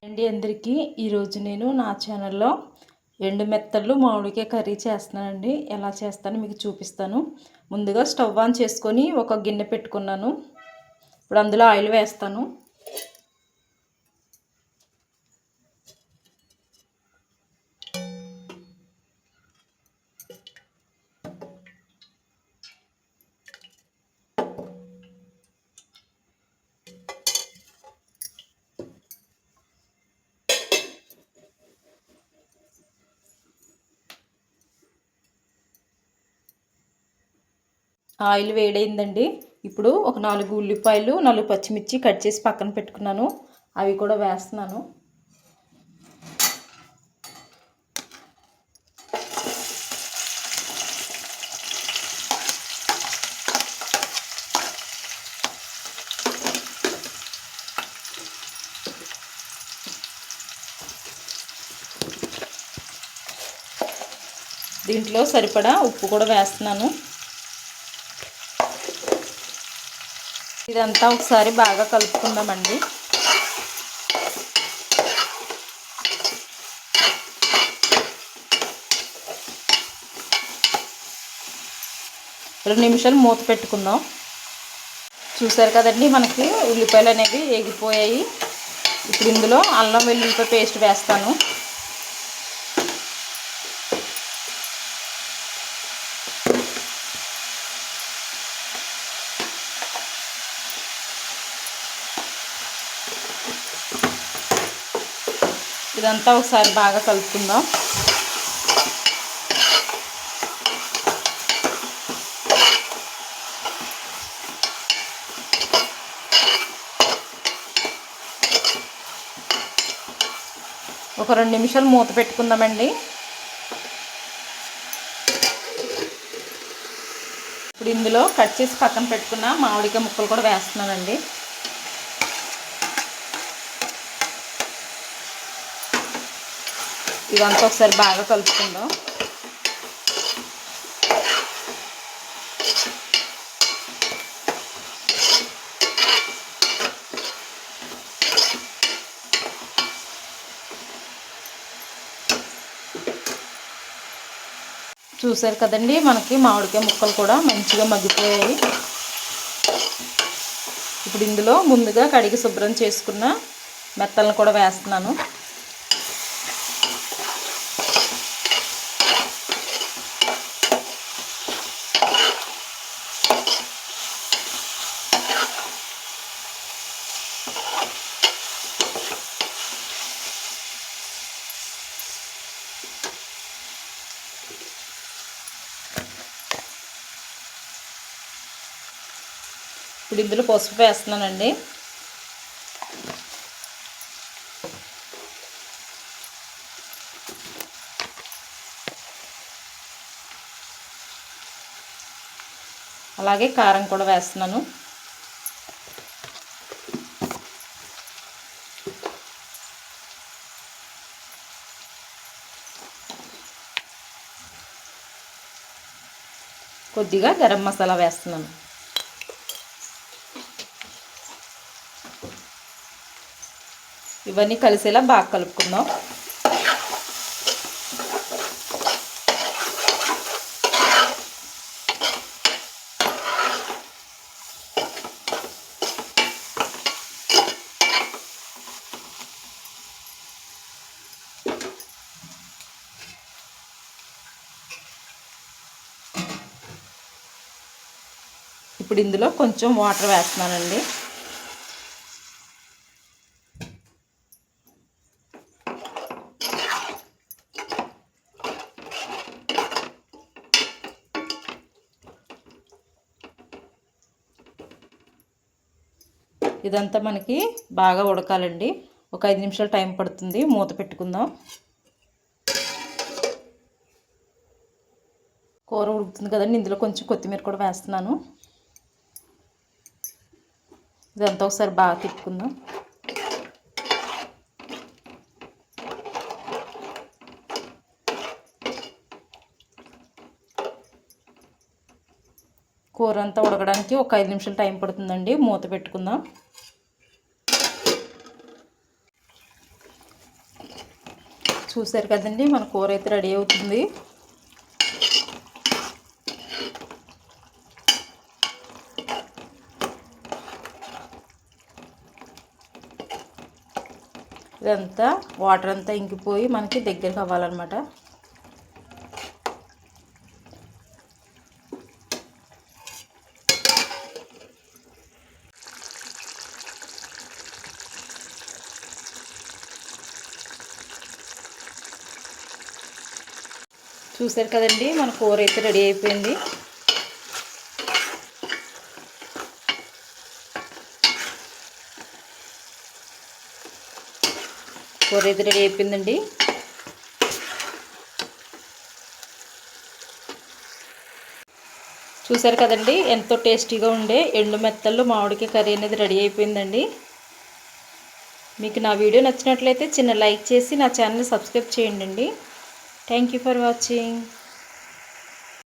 అండి అందరికీ ఈరోజు నేను నా ఛానల్లో ఎండు మెత్తళ్ళు మామిడికాయ కర్రీ చేస్తున్నానండి. ఎలా చేస్తానో మీకు చూపిస్తాను. ముందుగా స్టవ్ ఆన్ చేసుకొని ఒక గిన్నె పెట్టుకున్నాను. ఇప్పుడు అందులో ఆయిల్ వేస్తాను. ఆయిల్ వేడైందండి. ఇప్పుడు ఒక 4 ఉల్లిపాయలు 4 పచ్చిమిర్చి కట్ చేసి పక్కన పెట్టుకున్నాను. అవి కూడా వేస్తున్నాను. దీంట్లో సరిపడా ఉప్పు కూడా వేస్తున్నాను. ఇదంతా ఒకసారి బాగా కలుపుకుందామండి. రెండు నిమిషాలు మూత పెట్టుకుందాం. చూసారు కదండి, మనకి ఉల్లిపాయలు అనేవి ఎగిపోయాయి. ఇప్పుడు ఇందులో అల్లం వెల్లుల్లిపాయ పేస్ట్ వేస్తాను. ఇదంతా ఒకసారి బాగా కలుపుకుందాం. ఒక 2 నిమిషాలు మూత పెట్టుకుందామండి. ఇప్పుడు ఇందులో కట్ చేసి పక్కన పెట్టుకున్న మామిడికాయ ముక్కలు కూడా వేస్తున్నానండి. ఇదంతా ఒకసారి బాగా కలుపుకుందాం. చూసారు కదండి, మనకి మామిడికాయ ముక్కలు కూడా మంచిగా మగ్గిపోయాయి. ఇప్పుడు ఇందులో ముందుగా కడిగి శుభ్రం చేసుకున్న మెత్తలను కూడా వేస్తున్నాను. ఇప్పుడు ఇందులో పసుపు వేస్తున్నానండి. అలాగే కారం కూడా వేస్తున్నాను. కొద్దిగా గరం మసాలా వేస్తున్నాను. ఇవన్నీ కలిసేలా బాగా కలుపుకుందాం. ఇప్పుడు ఇందులో కొంచెం వాటర్ వేస్తున్నానండి. ఇదంతా మనకి బాగా ఉడకాలండి. ఒక 5 నిమిషాలు టైం పడుతుంది. మూత పెట్టుకుందాం. కూర ఉడుకుతుంది కదండి, ఇందులో కొంచెం కొత్తిమీర కూడా వేస్తున్నాను. ఇదంతా ఒకసారి బాగా తిప్పుకుందాం. కూర అంతా ఉడకడానికి ఒక 5 నిమిషాలు టైం పడుతుందండి. మూత పెట్టుకుందాం. చూసారు కదండి, మన కూర అయితే రెడీ అవుతుంది. ఇదంతా వాటర్ అంతా ఇంకిపోయి మనకి దగ్గరికి అవ్వాలన్నమాట. చూసారు కదండి, మన కూర అయితే రెడీ అయిపోయింది. కూర అయితే రెడీ అయిపోయిందండి. చూసారు కదండి, ఎంతో టేస్టీగా ఉండే ఎండు మెత్తళ్ళు మామిడికాయ కర్రీ అనేది రెడీ అయిపోయిందండి. మీకు నా వీడియో నచ్చినట్లయితే చిన్న లైక్ చేసి నా ఛానల్ని సబ్స్క్రైబ్ చేయండి. Thank you for watching.